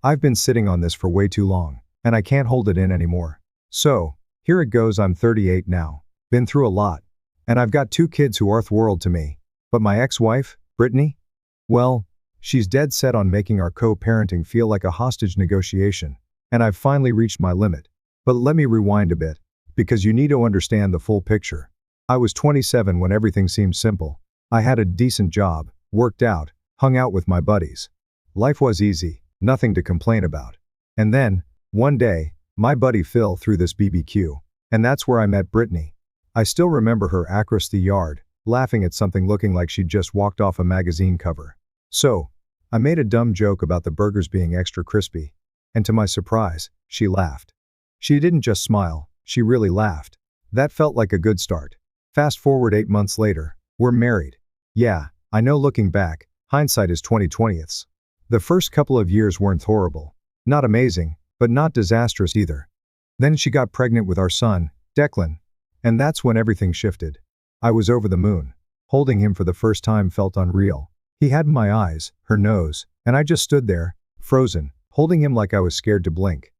I've been sitting on this for way too long, and I can't hold it in anymore. So, here it goes. I'm 38 now. Been through a lot. And I've got 2 kids who are the world to me. But my ex-wife, Brittany? Well, she's dead set on making our co-parenting feel like a hostage negotiation. And I've finally reached my limit. But let me rewind a bit, because you need to understand the full picture. I was 27 when everything seemed simple. I had a decent job, worked out, hung out with my buddies. Life was easy, nothing to complain about. And then, one day, my buddy Phil threw this BBQ. And that's where I met Brittany. I still remember her across the yard, laughing at something looking like she'd just walked off a magazine cover. So, I made a dumb joke about the burgers being extra crispy. And to my surprise, she laughed. She didn't just smile, she really laughed. That felt like a good start. Fast forward 8 months later, we're married. Yeah, I know looking back, hindsight is 20/20ths. The first couple of years weren't horrible. Not amazing, but not disastrous either. Then she got pregnant with our son, Declan. And that's when everything shifted. I was over the moon. Holding him for the first time felt unreal. He had my eyes, her nose, and I just stood there, frozen, holding him like I was scared to blink.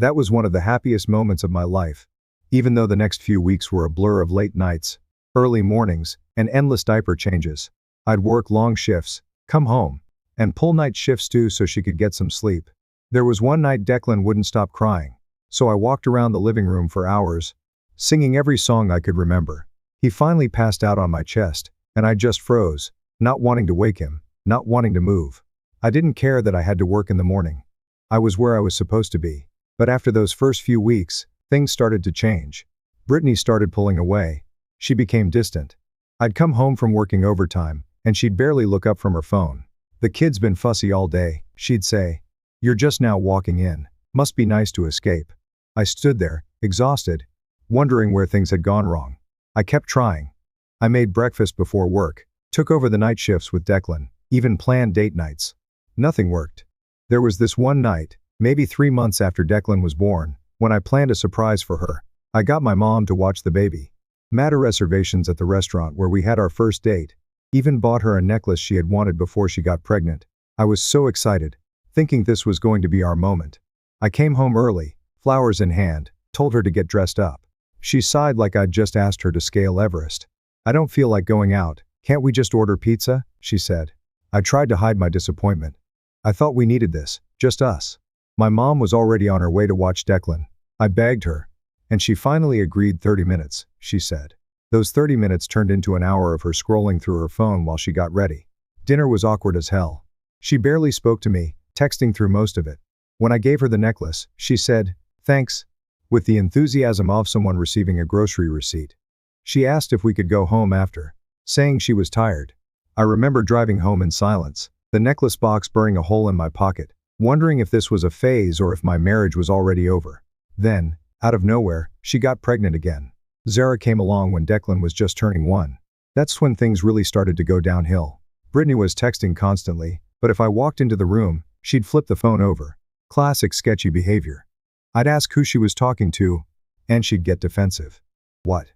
That was one of the happiest moments of my life. Even though the next few weeks were a blur of late nights, early mornings, and endless diaper changes. I'd work long shifts, come home, and pull night shifts too so she could get some sleep. There was one night Declan wouldn't stop crying, so I walked around the living room for hours, singing every song I could remember. He finally passed out on my chest, and I just froze, not wanting to wake him, not wanting to move. I didn't care that I had to work in the morning. I was where I was supposed to be. But after those first few weeks, things started to change. Brittany started pulling away. She became distant. I'd come home from working overtime, and she'd barely look up from her phone. "The kid's been fussy all day," she'd say. "You're just now walking in. Must be nice to escape." I stood there, exhausted, wondering where things had gone wrong. I kept trying. I made breakfast before work, took over the night shifts with Declan, even planned date nights. Nothing worked. There was this one night, maybe 3 months after Declan was born, when I planned a surprise for her. I got my mom to watch the baby. Made reservations at the restaurant where we had our first date. Even bought her a necklace she had wanted before she got pregnant. I was so excited, thinking this was going to be our moment. I came home early, flowers in hand, told her to get dressed up. She sighed like I'd just asked her to scale Everest. "I don't feel like going out, can't we just order pizza?" she said. I tried to hide my disappointment. I thought we needed this, just us. My mom was already on her way to watch Declan. I begged her. And she finally agreed. 30 minutes, she said. Those 30 minutes turned into an hour of her scrolling through her phone while she got ready. Dinner was awkward as hell. She barely spoke to me, texting through most of it. When I gave her the necklace, she said, "Thanks," with the enthusiasm of someone receiving a grocery receipt. She asked if we could go home after, saying she was tired. I remember driving home in silence, the necklace box burning a hole in my pocket, wondering if this was a phase or if my marriage was already over. Then, out of nowhere, she got pregnant again. Zara came along when Declan was just turning 1. That's when things really started to go downhill. Brittany was texting constantly, but if I walked into the room, she'd flip the phone over. Classic sketchy behavior. I'd ask who she was talking to, and she'd get defensive. "What?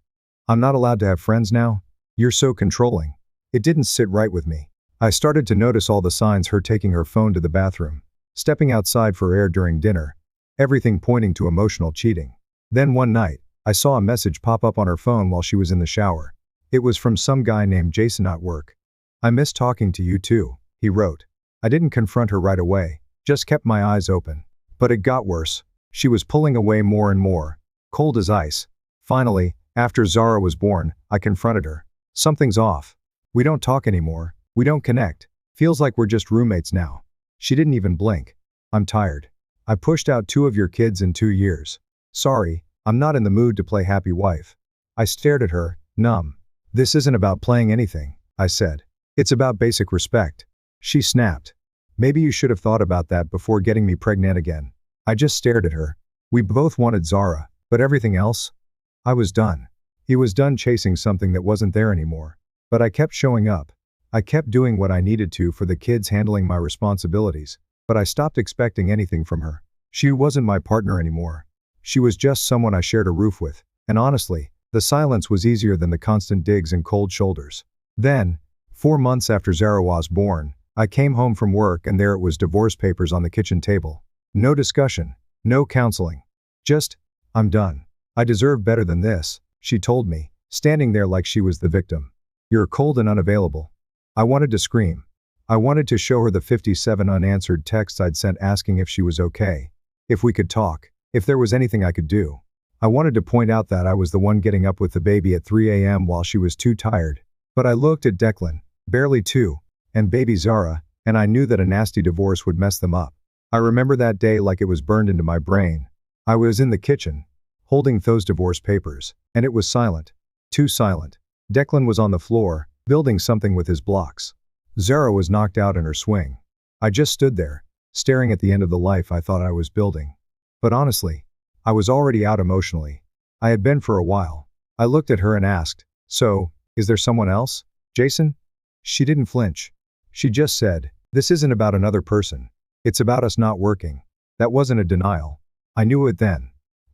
I'm not allowed to have friends now? You're so controlling." It didn't sit right with me. I started to notice all the signs: her taking her phone to the bathroom, stepping outside for air during dinner, everything pointing to emotional cheating. Then one night, I saw a message pop up on her phone while she was in the shower. It was from some guy named Jason at work. "I miss talking to you too," he wrote. I didn't confront her right away, just kept my eyes open. But it got worse. She was pulling away more and more, cold as ice. Finally, after Zara was born, I confronted her. "Something's off. We don't talk anymore. We don't connect. Feels like we're just roommates now." She didn't even blink. "I'm tired. I pushed out 2 of your kids in 2 years. Sorry, I'm not in the mood to play happy wife." I stared at her, numb. "This isn't about playing anything," I said. "It's about basic respect." She snapped. "Maybe you should have thought about that before getting me pregnant again." I just stared at her. We both wanted Zara, but everything else? I was done. He was done chasing something that wasn't there anymore. But I kept showing up. I kept doing what I needed to for the kids, handling my responsibilities. But I stopped expecting anything from her. She wasn't my partner anymore. She was just someone I shared a roof with. And honestly, the silence was easier than the constant digs and cold shoulders. Then, 4 months after Zara was born, I came home from work and there it was, divorce papers on the kitchen table. No discussion. No counseling. Just, I'm done. I deserve better than this, she told me, standing there like she was the victim. You're cold and unavailable. I wanted to scream. I wanted to show her the 57 unanswered texts I'd sent asking if she was okay, if we could talk, if there was anything I could do. I wanted to point out that I was the one getting up with the baby at 3 a.m. while she was too tired. But I looked at Declan, barely 2, and baby Zara, and I knew that a nasty divorce would mess them up. I remember that day like it was burned into my brain. I was in the kitchen, holding those divorce papers, and it was silent. Too silent. Declan was on the floor, building something with his blocks. Zara was knocked out in her swing. I just stood there, staring at the end of the life I thought I was building. But honestly, I was already out emotionally. I had been for a while. I looked at her and asked, "So, is there someone else, Jason?" She didn't flinch. She just said, "This isn't about another person. It's about us not working." That wasn't a denial. I knew it then.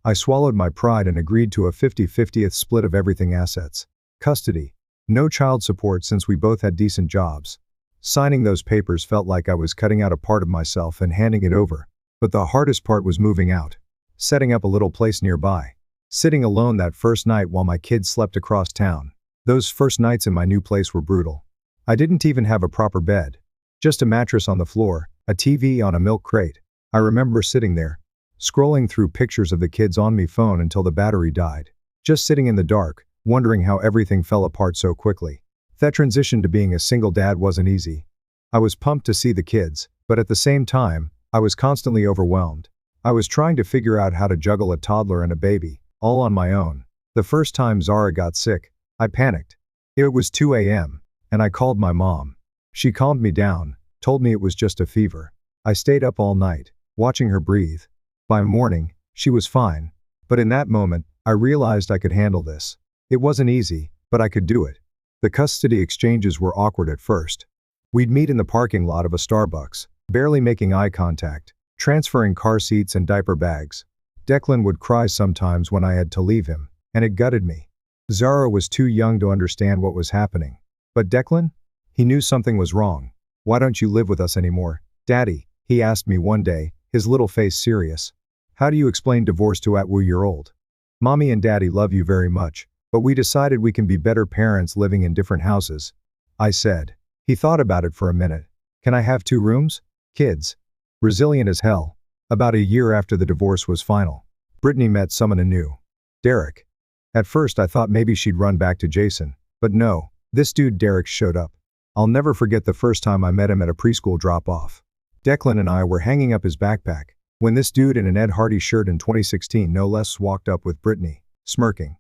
I swallowed my pride and agreed to a 50-50th split of everything: assets, custody, no child support since we both had decent jobs. Signing those papers felt like I was cutting out a part of myself and handing it over. But the hardest part was moving out. Setting up a little place nearby. Sitting alone that first night while my kids slept across town. Those first nights in my new place were brutal. I didn't even have a proper bed. Just a mattress on the floor, a TV on a milk crate. I remember sitting there, scrolling through pictures of the kids on my phone until the battery died. Just sitting in the dark, wondering how everything fell apart so quickly. That transition to being a single dad wasn't easy. I was pumped to see the kids, but at the same time, I was constantly overwhelmed. I was trying to figure out how to juggle a toddler and a baby, all on my own. The first time Zara got sick, I panicked. It was 2 a.m., and I called my mom. She calmed me down, told me it was just a fever. I stayed up all night, watching her breathe. By morning, she was fine. But in that moment, I realized I could handle this. It wasn't easy, but I could do it. The custody exchanges were awkward at first. We'd meet in the parking lot of a Starbucks, barely making eye contact, transferring car seats and diaper bags. Declan would cry sometimes when I had to leave him, and it gutted me. Zara was too young to understand what was happening. But Declan? He knew something was wrong. "Why don't you live with us anymore, Daddy?" he asked me one day, his little face serious. "How do you explain divorce to a 2-year-old? Mommy and Daddy love you very much, but we decided we can be better parents living in different houses," I said. He thought about it for a minute. "Can I have 2 rooms? Kids." Resilient as hell. About a year after the divorce was final, Brittany met someone anew. Derek. At first I thought maybe she'd run back to Jason, but no, this dude Derek showed up. I'll never forget the first time I met him at a preschool drop-off. Declan and I were hanging up his backpack, when this dude in an Ed Hardy shirt in 2016 no less walked up with Brittany, smirking.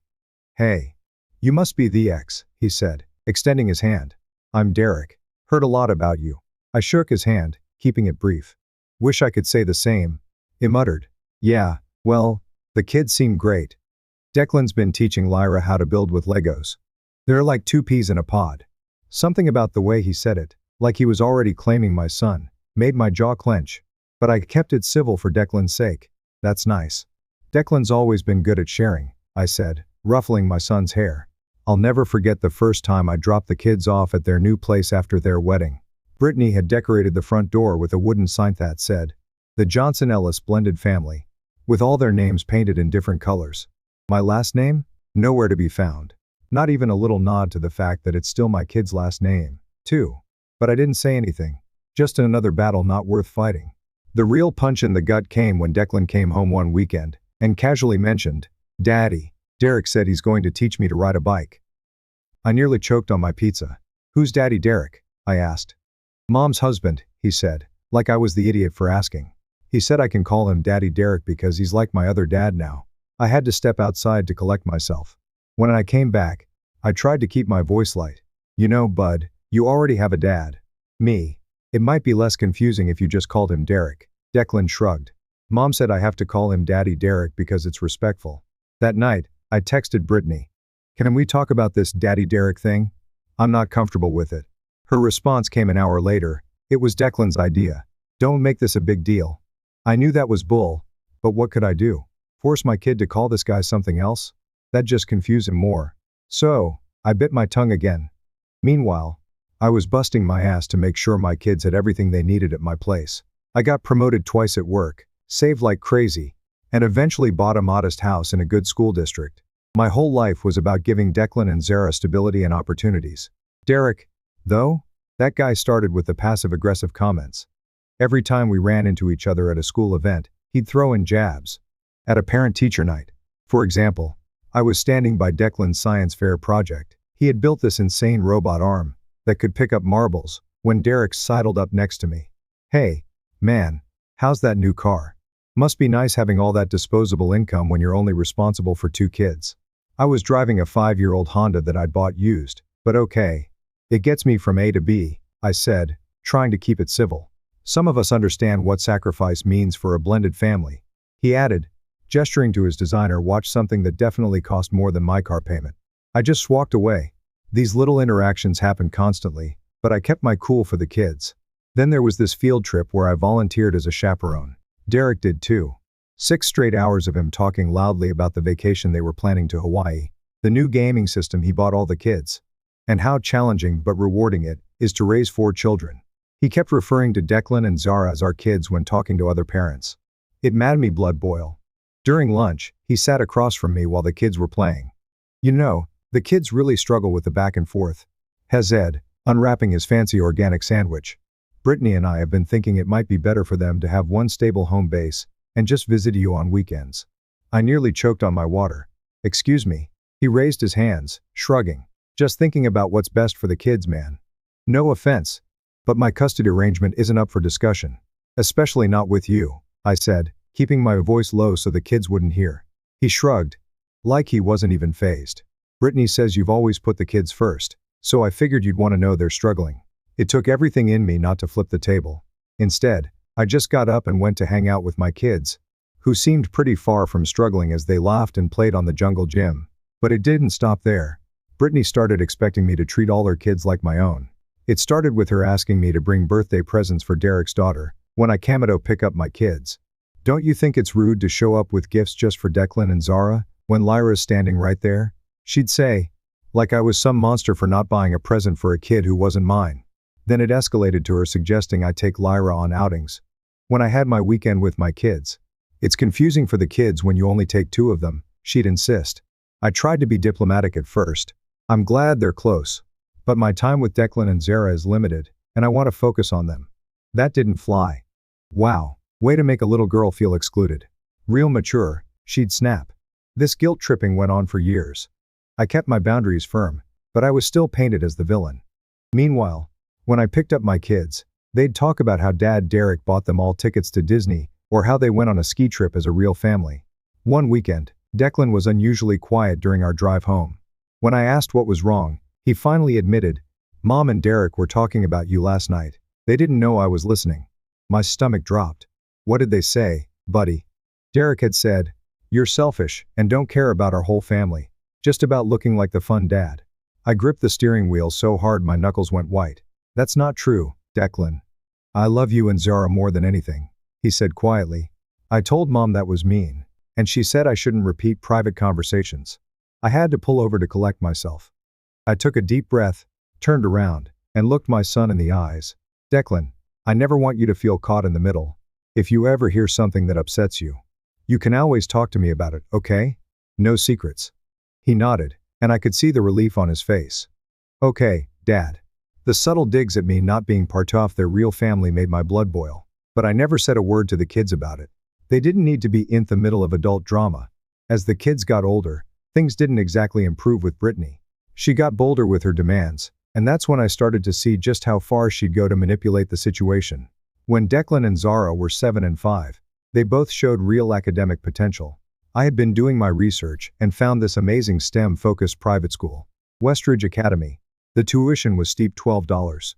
"Hey. You must be the ex," he said, extending his hand. "I'm Derek. Heard a lot about you." I shook his hand, keeping it brief. "Wish I could say the same," he muttered. "Yeah, well, the kids seem great." Declan's been teaching Lyra how to build with Legos. They're like 2 peas in a pod. Something about the way he said it, like he was already claiming my son, made my jaw clench. But I kept it civil for Declan's sake. "That's nice. Declan's always been good at sharing," I said, ruffling my son's hair. I'll never forget the first time I dropped the kids off at their new place after their wedding. Brittany had decorated the front door with a wooden sign that said, "The Johnson-Ellis Blended Family," with all their names painted in different colors. My last name? Nowhere to be found. Not even a little nod to the fact that it's still my kid's last name, too. But I didn't say anything. Just another battle not worth fighting. The real punch in the gut came when Declan came home one weekend and casually mentioned, "Daddy, Derek said he's going to teach me to ride a bike." I nearly choked on my pizza. "Who's Daddy Derek?" I asked. "Mom's husband," he said, like I was the idiot for asking. He said I can call him Daddy Derek because he's like my other dad now. I had to step outside to collect myself. When I came back, I tried to keep my voice light. "You know, bud, you already have a dad." "Me. It might be less confusing if you just called him Derek." Declan shrugged. "Mom said I have to call him Daddy Derek because it's respectful." That night, I texted Brittany. "Can we talk about this Daddy Derek thing? I'm not comfortable with it." Her response came an hour later. "It was Declan's idea. Don't make this a big deal." I knew that was bull, but what could I do? Force my kid to call this guy something else? That just confused him more. So, I bit my tongue again. Meanwhile, I was busting my ass to make sure my kids had everything they needed at my place. I got promoted twice at work, saved like crazy, and eventually bought a modest house in a good school district. My whole life was about giving Declan and Zara stability and opportunities. Derek, though, that guy started with the passive-aggressive comments. Every time we ran into each other at a school event, he'd throw in jabs. At a parent-teacher night, for example, I was standing by Declan's science fair project. He had built this insane robot arm that could pick up marbles when Derek sidled up next to me. "Hey, man, how's that new car? Must be nice having all that disposable income when you're only responsible for 2 kids." I was driving a 5-year-old Honda that I'd bought used, but okay. "It gets me from A to B," I said, trying to keep it civil. "Some of us understand what sacrifice means for a blended family." He added, gesturing to his designer watch, "something that definitely cost more than my car payment." I just walked away. These little interactions happened constantly, but I kept my cool for the kids. Then there was this field trip where I volunteered as a chaperone. Derek did too. 6 straight hours of him talking loudly about the vacation they were planning to Hawaii, the new gaming system he bought all the kids, and how challenging but rewarding it is to raise 4 children. He kept referring to Declan and Zara as our kids when talking to other parents. It made me blood boil. During lunch, he sat across from me while the kids were playing. "You know, the kids really struggle with the back and forth," has Ed, unwrapping his fancy organic sandwich. "Brittany and I have been thinking it might be better for them to have one stable home base and just visit you on weekends." I nearly choked on my water. "Excuse me." He raised his hands, shrugging. "Just thinking about what's best for the kids, man. No offense, but my custody arrangement isn't up for discussion. Especially not with you," I said, keeping my voice low so the kids wouldn't hear. He shrugged, like he wasn't even fazed. "Brittany says you've always put the kids first, so I figured you'd want to know they're struggling." It took everything in me not to flip the table. Instead, I just got up and went to hang out with my kids, who seemed pretty far from struggling as they laughed and played on the jungle gym. But it didn't stop there. Brittany started expecting me to treat all her kids like my own. It started with her asking me to bring birthday presents for Derek's daughter when I came to pick up my kids. "Don't you think it's rude to show up with gifts just for Declan and Zara when Lyra's standing right there?" she'd say, like I was some monster for not buying a present for a kid who wasn't mine. Then it escalated to her suggesting I take Lyra on outings when I had my weekend with my kids. "It's confusing for the kids when you only take 2 of them," she'd insist. I tried to be diplomatic at first. "I'm glad they're close, but my time with Declan and Zara is limited, and I want to focus on them." That didn't fly. "Wow, way to make a little girl feel excluded. Real mature," she'd snap. This guilt tripping went on for years. I kept my boundaries firm, but I was still painted as the villain. Meanwhile, when I picked up my kids, they'd talk about how Dad Derek bought them all tickets to Disney, or how they went on a ski trip as a real family. One weekend, Declan was unusually quiet during our drive home. When I asked what was wrong, he finally admitted, "Mom and Derek were talking about you last night. They didn't know I was listening." My stomach dropped. "What did they say, buddy?" Derek had said, "You're selfish and don't care about our whole family. Just about looking like the fun dad." I gripped the steering wheel so hard my knuckles went white. "That's not true, Declan. I love you and Zara more than anything," he said quietly. I told Mom that was mean, and she said I shouldn't repeat private conversations. I had to pull over to collect myself. I took a deep breath, turned around, and looked my son in the eyes. "Declan, I never want you to feel caught in the middle. If you ever hear something that upsets you, you can always talk to me about it, okay? No secrets." He nodded, and I could see the relief on his face. "Okay, Dad." The subtle digs at me not being part of their real family made my blood boil, but I never said a word to the kids about it. They didn't need to be in the middle of adult drama. As the kids got older, things didn't exactly improve with Brittany. She got bolder with her demands, and that's when I started to see just how far she'd go to manipulate the situation. When Declan and Zara were 7 and 5, they both showed real academic potential. I had been doing my research and found this amazing STEM-focused private school, Westridge Academy. The tuition was steep, $12.00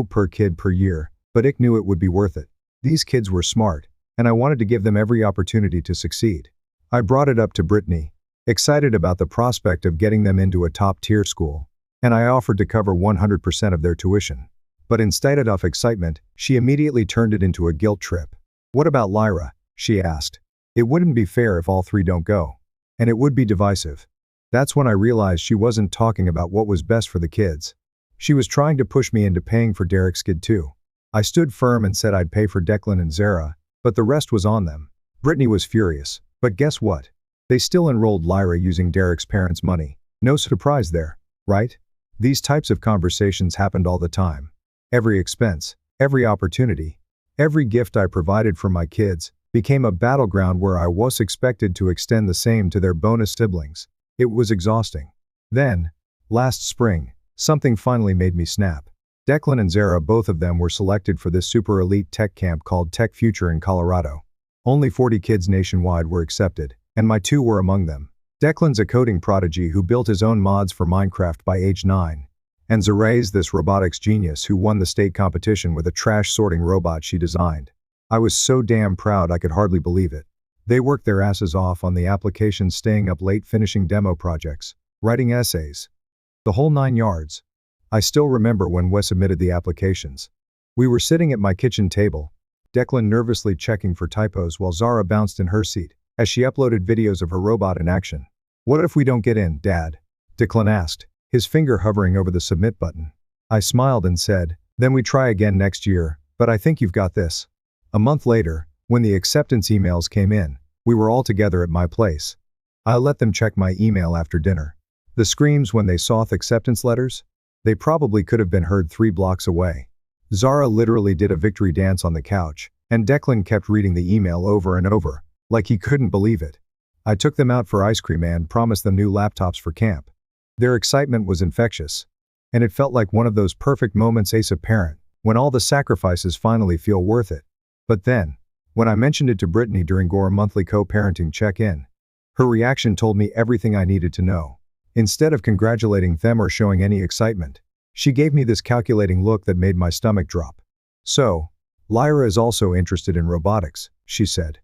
per kid per year, but I knew it would be worth it. These kids were smart, and I wanted to give them every opportunity to succeed. I brought it up to Brittany, excited about the prospect of getting them into a top-tier school, and I offered to cover 100% of their tuition. But instead of excitement, she immediately turned it into a guilt trip. "What about Lyra?" she asked. "It wouldn't be fair if all 3 don't go. And it would be divisive." That's when I realized she wasn't talking about what was best for the kids. She was trying to push me into paying for Derek's kid too. I stood firm and said I'd pay for Declan and Zara, but the rest was on them. Brittany was furious, but guess what? They still enrolled Lyra using Derek's parents' money. No surprise there, right? These types of conversations happened all the time. Every expense, every opportunity, every gift I provided for my kids became a battleground where I was expected to extend the same to their bonus siblings. It was exhausting. Then, last spring, something finally made me snap. Declan and Zara, both of them were selected for this super elite tech camp called Tech Future in Colorado. Only 40 kids nationwide were accepted, and my two were among them. Declan's a coding prodigy who built his own mods for Minecraft by age 9. And Zara's this robotics genius who won the state competition with a trash sorting robot she designed. I was so damn proud I could hardly believe it. They worked their asses off on the applications, staying up late finishing demo projects, writing essays. The whole 9 yards. I still remember when Wes submitted the applications. We were sitting at my kitchen table, Declan nervously checking for typos while Zara bounced in her seat as she uploaded videos of her robot in action. "What if we don't get in, Dad?" Declan asked, his finger hovering over the submit button. I smiled and said, "Then we try again next year, but I think you've got this." A month later, when the acceptance emails came in, we were all together at my place. I let them check my email after dinner. The screams when they saw the acceptance letters? They probably could have been heard 3 blocks away. Zara literally did a victory dance on the couch, and Declan kept reading the email over and over, like he couldn't believe it. I took them out for ice cream and promised them new laptops for camp. Their excitement was infectious. And it felt like one of those perfect moments as a parent, when all the sacrifices finally feel worth it. But then, when I mentioned it to Brittany during our monthly co-parenting check-in, her reaction told me everything I needed to know. Instead of congratulating them or showing any excitement, she gave me this calculating look that made my stomach drop. "So, Lyra is also interested in robotics," she said,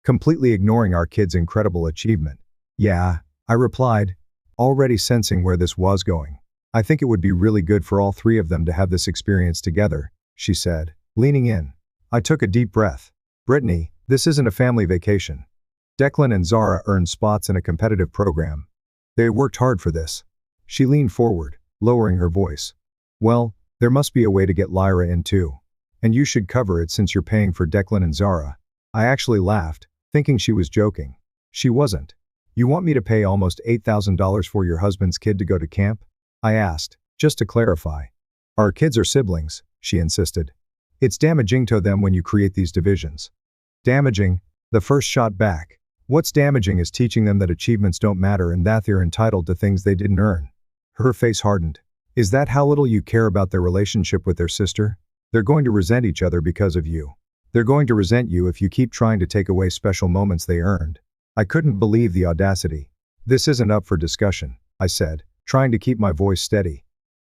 completely ignoring our kid's incredible achievement. "Yeah," I replied, already sensing where this was going. "I think it would be really good for all 3 of them to have this experience together," she said, leaning in. I took a deep breath. "Brittany, this isn't a family vacation. Declan and Zara earned spots in a competitive program. They worked hard for this." She leaned forward, lowering her voice. "Well, there must be a way to get Lyra in too. And you should cover it since you're paying for Declan and Zara." I actually laughed, thinking she was joking. She wasn't. "You want me to pay almost $8,000 for your husband's kid to go to camp?" I asked, just to clarify. "Our kids are siblings," she insisted. "It's damaging to them when you create these divisions." "Damaging?" The first shot back. "What's damaging is teaching them that achievements don't matter and that they're entitled to things they didn't earn." Her face hardened. "Is that how little you care about their relationship with their sister? They're going to resent each other because of you. They're going to resent you if you keep trying to take away special moments they earned." I couldn't believe the audacity. "This isn't up for discussion," I said, trying to keep my voice steady.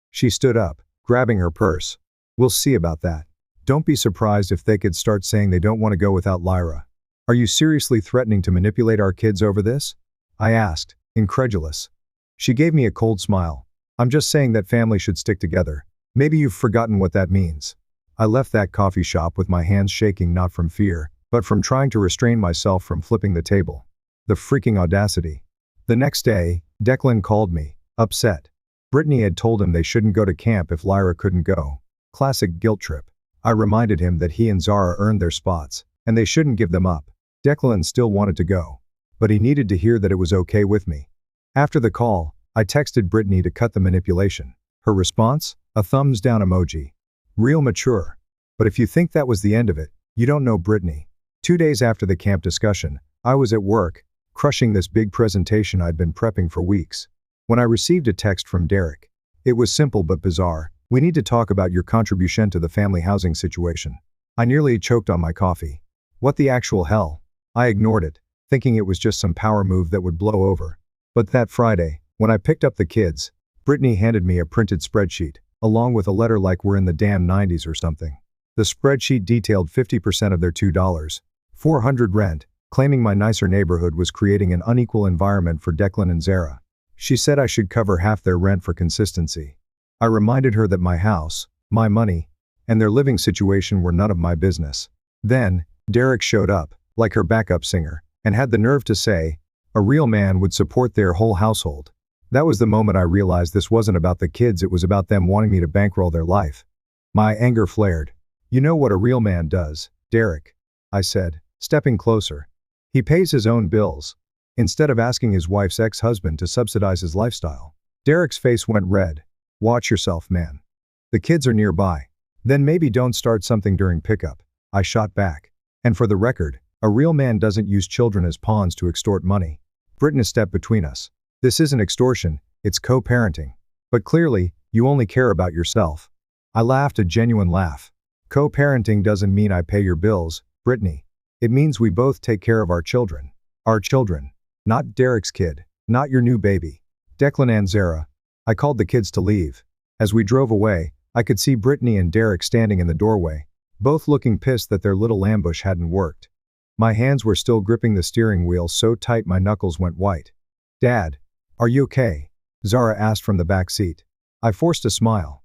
She stood up, grabbing her purse. "We'll see about that. Don't be surprised if they could start saying they don't want to go without Lyra." "Are you seriously threatening to manipulate our kids over this?" I asked, incredulous. She gave me a cold smile. "I'm just saying that family should stick together. Maybe you've forgotten what that means." I left that coffee shop with my hands shaking, not from fear, but from trying to restrain myself from flipping the table. The freaking audacity. The next day, Declan called me, upset. Brittany had told him they shouldn't go to camp if Lyra couldn't go. Classic guilt trip. I reminded him that he and Zara earned their spots, and they shouldn't give them up. Declan still wanted to go, but he needed to hear that it was okay with me. After the call, I texted Brittany to cut the manipulation. Her response? A thumbs down emoji. Real mature. But if you think that was the end of it, you don't know Brittany. 2 days after the camp discussion, I was at work, crushing this big presentation I'd been prepping for weeks, when I received a text from Derek. It was simple but bizarre. "We need to talk about your contribution to the family housing situation." I nearly choked on my coffee. What the actual hell? I ignored it, thinking it was just some power move that would blow over. But that Friday, when I picked up the kids, Brittany handed me a printed spreadsheet, along with a letter like we're in the damn 90s or something. The spreadsheet detailed 50% of their $2,400 rent, claiming my nicer neighborhood was creating an unequal environment for Declan and Zara. She said I should cover half their rent for consistency. I reminded her that my house, my money, and their living situation were none of my business. Then, Derek showed up, like her backup singer, and had the nerve to say, a real man would support their whole household. That was the moment I realized this wasn't about the kids, it was about them wanting me to bankroll their life. My anger flared. "You know what a real man does, Derek. I said, stepping closer. He pays his own bills. Instead of asking his wife's ex-husband to subsidize his lifestyle. Derek's face went red. Watch yourself, man. The kids are nearby. Then maybe don't start something during pickup. I shot back. And for the record, a real man doesn't use children as pawns to extort money. Brittany stepped between us. This isn't extortion, it's co-parenting. But clearly, you only care about yourself. I laughed a genuine laugh. Co-parenting doesn't mean I pay your bills, Brittany. It means we both take care of our children. Our children. Not Derek's kid. Not your new baby. Declan and Zara. I called the kids to leave. As we drove away, I could see Brittany and Derek standing in the doorway, both looking pissed that their little ambush hadn't worked. My hands were still gripping the steering wheel so tight my knuckles went white. Dad, are you okay? Zara asked from the back seat. I forced a smile.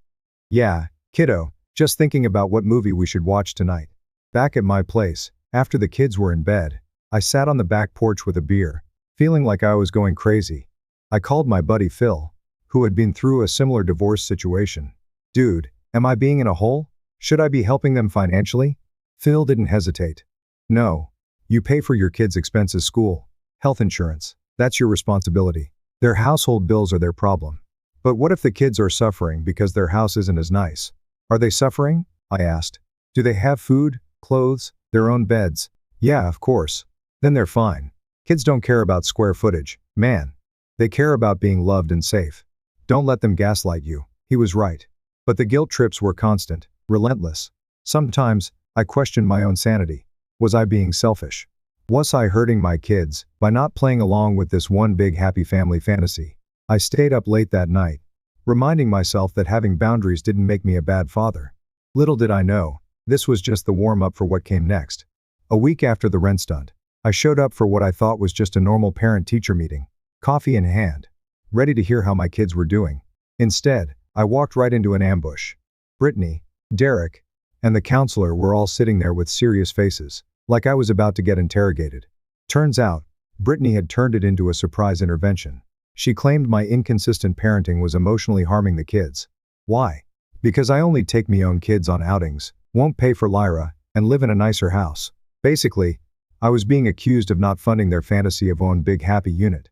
Yeah, kiddo, just thinking about what movie we should watch tonight. Back at my place, after the kids were in bed, I sat on the back porch with a beer, feeling like I was going crazy. I called my buddy Phil, who had been through a similar divorce situation. Dude, am I being in a hole? Should I be helping them financially? Phil didn't hesitate. No. You pay for your kids' expenses, school, health insurance. That's your responsibility. Their household bills are their problem. But what if the kids are suffering because their house isn't as nice? Are they suffering? I asked. Do they have food, clothes, their own beds? Yeah, of course. Then they're fine. Kids don't care about square footage, man. They care about being loved and safe. Don't let them gaslight you. He was right. But the guilt trips were constant, relentless. Sometimes, I questioned my own sanity. Was I being selfish? Was I hurting my kids by not playing along with this one big happy family fantasy? I stayed up late that night, reminding myself that having boundaries didn't make me a bad father. Little did I know, this was just the warm-up for what came next. A week after the rent stunt, I showed up for what I thought was just a normal parent-teacher meeting, coffee in hand, ready to hear how my kids were doing. Instead, I walked right into an ambush. Brittany, Derek, and the counselor were all sitting there with serious faces, like I was about to get interrogated. Turns out, Brittany had turned it into a surprise intervention. She claimed my inconsistent parenting was emotionally harming the kids. Why? Because I only take me own kids on outings, won't pay for Lyra, and live in a nicer house. Basically, I was being accused of not funding their fantasy of own big happy unit.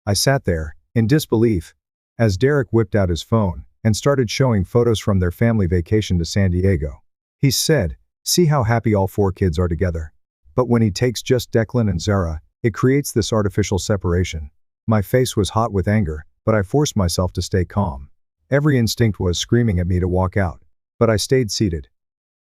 I sat there, in disbelief, as Derek whipped out his phone and started showing photos from their family vacation to San Diego. He said, see how happy all 4 kids are together. But when he takes just Declan and Zara, it creates this artificial separation. My face was hot with anger, but I forced myself to stay calm. Every instinct was screaming at me to walk out. But I stayed seated.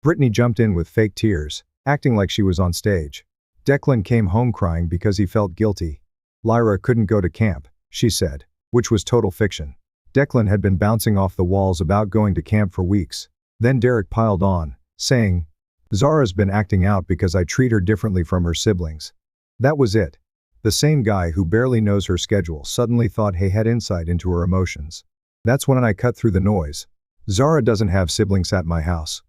Brittany jumped in with fake tears, acting like she was on stage. Declan came home crying because he felt guilty. Lyra couldn't go to camp, she said, which was total fiction. Declan had been bouncing off the walls about going to camp for weeks. Then Derek piled on, saying, Zara's been acting out because I treat her differently from her siblings. That was it. The same guy who barely knows her schedule suddenly thought he had insight into her emotions. That's when I cut through the noise. Zara doesn't have siblings at my house.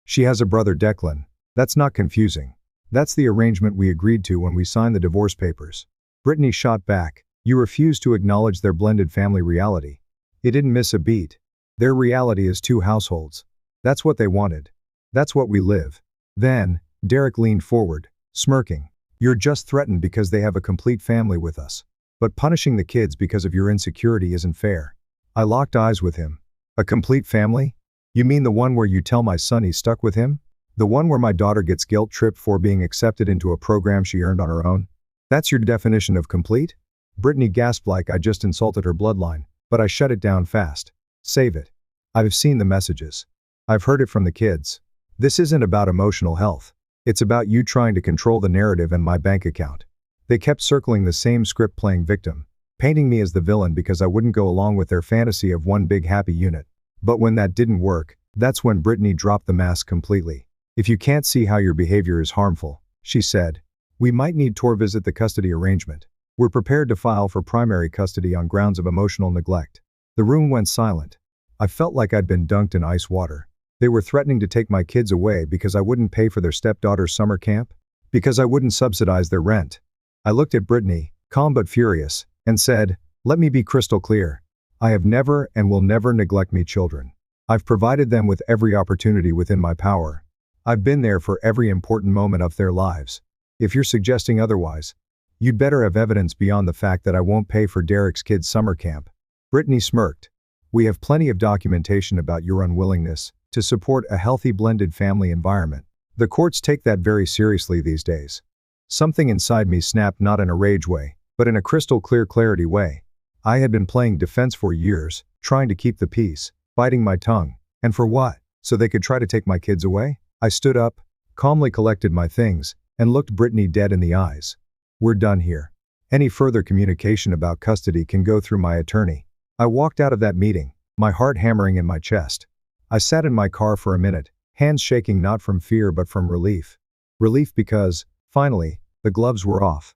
She has a brother, Declan. That's not confusing. That's the arrangement we agreed to when we signed the divorce papers. Brittany shot back. You refuse to acknowledge their blended family reality. It didn't miss a beat. Their reality is 2 households. That's what they wanted. That's what we live. Then, Derek leaned forward, smirking. You're just threatened because they have a complete family with us. But punishing the kids because of your insecurity isn't fair. I locked eyes with him. A complete family? You mean the one where you tell my son he's stuck with him? The one where my daughter gets guilt-tripped for being accepted into a program she earned on her own? That's your definition of complete? Brittany gasped like I just insulted her bloodline, but I shut it down fast. Save it. I've seen the messages. I've heard it from the kids. This isn't about emotional health. It's about you trying to control the narrative and my bank account. They kept circling the same script playing victim, painting me as the villain because I wouldn't go along with their fantasy of one big happy unit. But when that didn't work, that's when Brittany dropped the mask completely. If you can't see how your behavior is harmful, she said, we might need to revisit the custody arrangement. We're prepared to file for primary custody on grounds of emotional neglect. The room went silent. I felt like I'd been dunked in ice water. They were threatening to take my kids away because I wouldn't pay for their stepdaughter's summer camp? Because I wouldn't subsidize their rent. I looked at Brittany, calm but furious, and said, let me be crystal clear. I have never and will never neglect my children. I've provided them with every opportunity within my power. I've been there for every important moment of their lives. If you're suggesting otherwise, you'd better have evidence beyond the fact that I won't pay for Derek's kids' summer camp." Brittany smirked. "We have plenty of documentation about your unwillingness to support a healthy blended family environment. The courts take that very seriously these days." Something inside me snapped, not in a rage way, but in a crystal clear clarity way. I had been playing defense for years, trying to keep the peace, biting my tongue. And for what? So they could try to take my kids away? I stood up, calmly collected my things, and looked Brittany dead in the eyes. "We're done here. Any further communication about custody can go through my attorney." I walked out of that meeting, my heart hammering in my chest. I sat in my car for a minute, hands shaking not from fear but from relief. Relief because, finally, the gloves were off.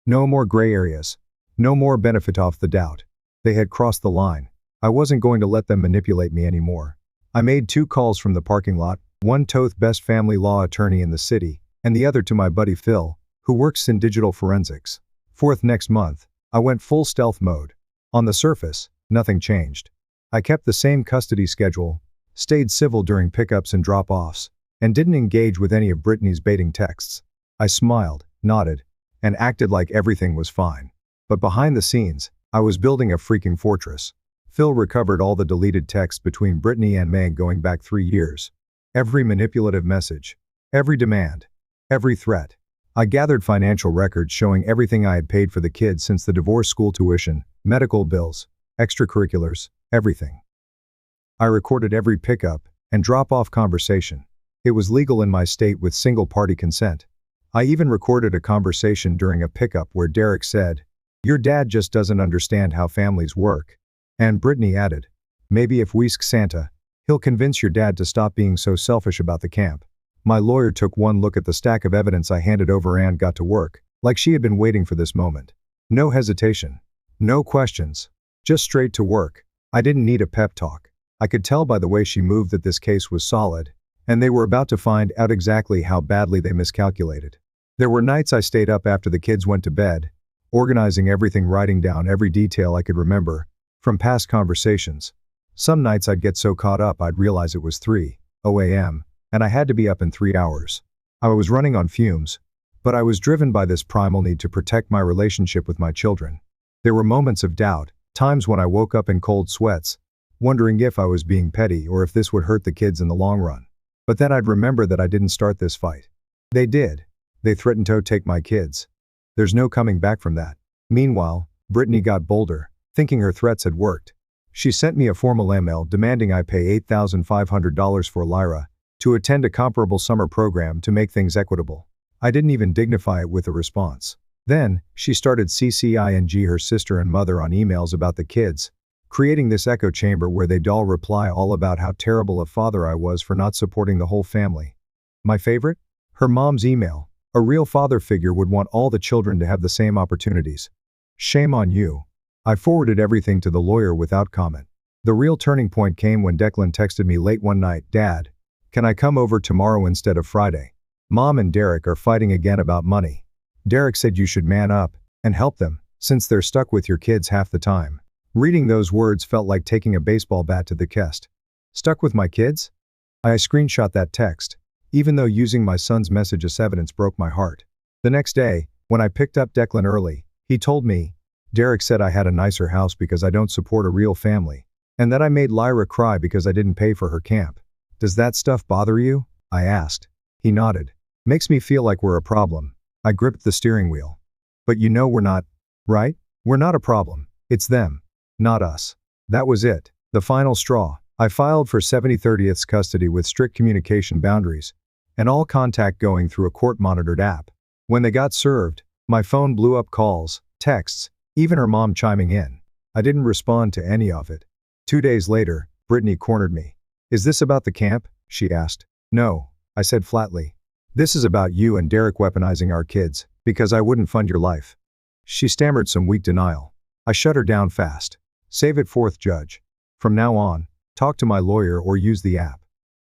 No more gray areas. No more benefit off the doubt. They had crossed the line. I wasn't going to let them manipulate me anymore. I made 2 calls from the parking lot, one to the best family law attorney in the city, and the other to my buddy Phil, who works in digital forensics. 4th next month, I went full stealth mode. On the surface, nothing changed. I kept the same custody schedule, stayed civil during pickups and drop-offs, and didn't engage with any of Brittany's baiting texts. I smiled, nodded, and acted like everything was fine. But behind the scenes, I was building a freaking fortress. Phil recovered all the deleted texts between Brittany and Meg going back 3 years. Every manipulative message, every demand, every threat. I gathered financial records showing everything I had paid for the kids since the divorce, school tuition, medical bills, extracurriculars, everything. I recorded every pickup and drop-off conversation. It was legal in my state with single-party consent. I even recorded a conversation during a pickup where Derek said, "Your dad just doesn't understand how families work." And Brittany added, "Maybe if we ask Santa, he'll convince your dad to stop being so selfish about the camp." My lawyer took one look at the stack of evidence I handed over and got to work, like she had been waiting for this moment. No hesitation. No questions. Just straight to work. I didn't need a pep talk. I could tell by the way she moved that this case was solid, and they were about to find out exactly how badly they miscalculated. There were nights I stayed up after the kids went to bed, organizing everything, writing down every detail I could remember from past conversations. Some nights I'd get so caught up I'd realize it was 3:00 a.m., and I had to be up in 3 hours. I was running on fumes, but I was driven by this primal need to protect my relationship with my children. There were moments of doubt, times when I woke up in cold sweats, wondering if I was being petty or if this would hurt the kids in the long run. But then I'd remember that I didn't start this fight. They did. They threatened to take my kids. There's no coming back from that. Meanwhile, Brittany got bolder, thinking her threats had worked. She sent me a formal email demanding I pay $8,500 for Lyra to attend a comparable summer program to make things equitable. I didn't even dignify it with a response. Then, she started CCing her sister and mother on emails about the kids, creating this echo chamber where they'd all reply all about how terrible a father I was for not supporting the whole family. My favorite? Her mom's email. A real father figure would want all the children to have the same opportunities. Shame on you. I forwarded everything to the lawyer without comment. The real turning point came when Declan texted me late one night, "Dad, can I come over tomorrow instead of Friday? Mom and Derek are fighting again about money. Derek said you should man up and help them, since they're stuck with your kids half the time." Reading those words felt like taking a baseball bat to the chest. Stuck with my kids? I screenshot that text, even though using my son's message as evidence broke my heart. The next day, when I picked up Declan early, he told me, "Derek said I had a nicer house because I don't support a real family, and that I made Lyra cry because I didn't pay for her camp. Does that stuff bother you?" I asked. He nodded. "Makes me feel like we're a problem." I gripped the steering wheel. "But you know we're not, right? We're not a problem. It's them. Not us." That was it. The final straw. I filed for 70/30ths custody with strict communication boundaries, and all contact going through a court-monitored app. When they got served, my phone blew up calls, texts, even her mom chiming in. I didn't respond to any of it. 2 days later, Brittany cornered me. "Is this about the camp?" she asked. "No," I said flatly. "This is about you and Derek weaponizing our kids, because I wouldn't fund your life." She stammered some weak denial. I shut her down fast. Save it, fourth judge. From now on, talk to my lawyer or use the app.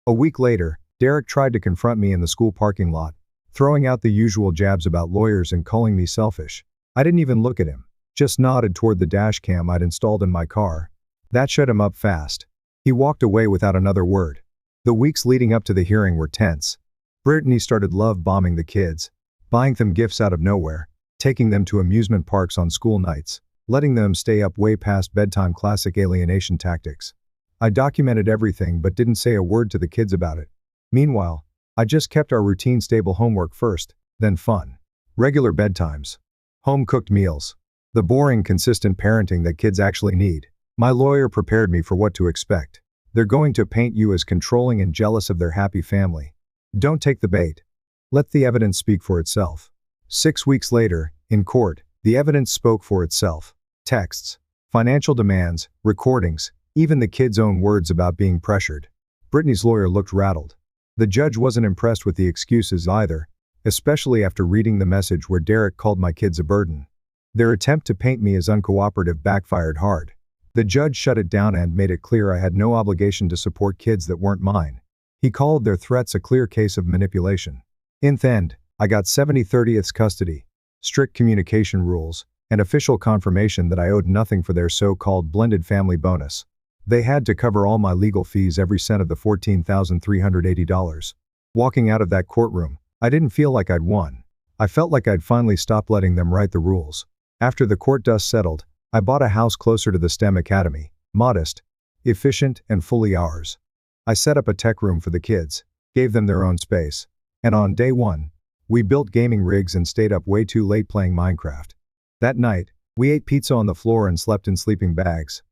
A week later, Derek tried to confront me in the school parking lot, throwing out the usual jabs about lawyers and calling me selfish. I didn't even look at him, just nodded toward the dash cam I'd installed in my car. That shut him up fast. He walked away without another word. The weeks leading up to the hearing were tense. Brittany started love bombing the kids, buying them gifts out of nowhere, taking them to amusement parks on school nights, letting them stay up way past bedtime. Classic alienation tactics. I documented everything but didn't say a word to the kids about it. Meanwhile, I just kept our routine stable homework first, then fun. Regular bedtimes. Home-cooked meals. The boring, consistent parenting that kids actually need. My lawyer prepared me for what to expect. They're going to paint you as controlling and jealous of their happy family. Don't take the bait. Let the evidence speak for itself. 6 weeks later, in court, the evidence spoke for itself. Texts, financial demands, recordings, even the kids' own words about being pressured. Brittany's lawyer looked rattled. The judge wasn't impressed with the excuses either, especially after reading the message where Derek called my kids a burden. Their attempt to paint me as uncooperative backfired hard. The judge shut it down and made it clear I had no obligation to support kids that weren't mine. He called their threats a clear case of manipulation. In the end, I got 70/30 custody, strict communication rules, and official confirmation that I owed nothing for their so-called blended family bonus. They had to cover all my legal fees, every cent of the $14,380. Walking out of that courtroom, I didn't feel like I'd won. I felt like I'd finally stopped letting them write the rules. After the court dust settled, I bought a house closer to the STEM Academy, modest, efficient, and fully ours. I set up a tech room for the kids, gave them their own space, and on day one, we built gaming rigs and stayed up way too late playing Minecraft. That night, we ate pizza on the floor and slept in sleeping bags.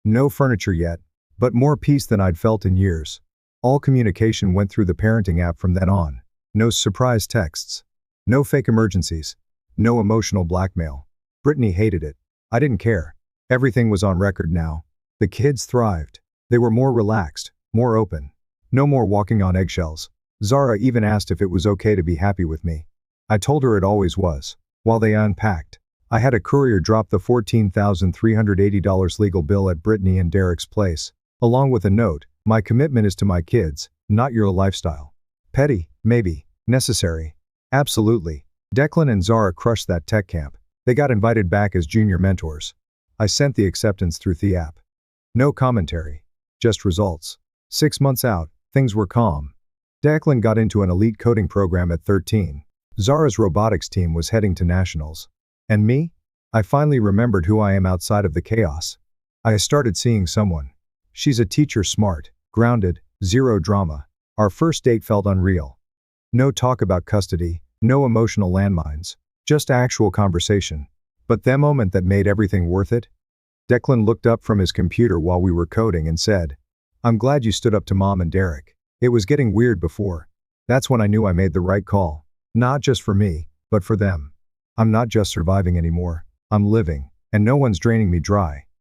No furniture yet, but more peace than I'd felt in years. All communication went through the parenting app from then on. No surprise texts. No fake emergencies. No emotional blackmail. Brittany hated it. I didn't care. Everything was on record now. The kids thrived. They were more relaxed, more open. No more walking on eggshells. Zara even asked if it was okay to be happy with me. I told her it always was. While they unpacked, I had a courier drop the $14,380 legal bill at Brittany and Derek's place, along with a note, "My commitment is to my kids, not your lifestyle." Petty, maybe. Necessary. Absolutely. Declan and Zara crushed that tech camp. They got invited back as junior mentors. I sent the acceptance through the app. No commentary. Just results. 6 months out, things were calm. Declan got into an elite coding program at 13. Zara's robotics team was heading to nationals. And me? I finally remembered who I am outside of the chaos. I started seeing someone. She's a teacher, smart, grounded, zero drama. Our first date felt unreal. No talk about custody, no emotional landmines, just actual conversation. But the moment that made everything worth it? Declan looked up from his computer while we were coding and said, "I'm glad you stood up to Mom and Derek. It was getting weird before." That's when I knew I made the right call. Not just for me, but for them. I'm not just surviving anymore. I'm living, and no one's draining me dry.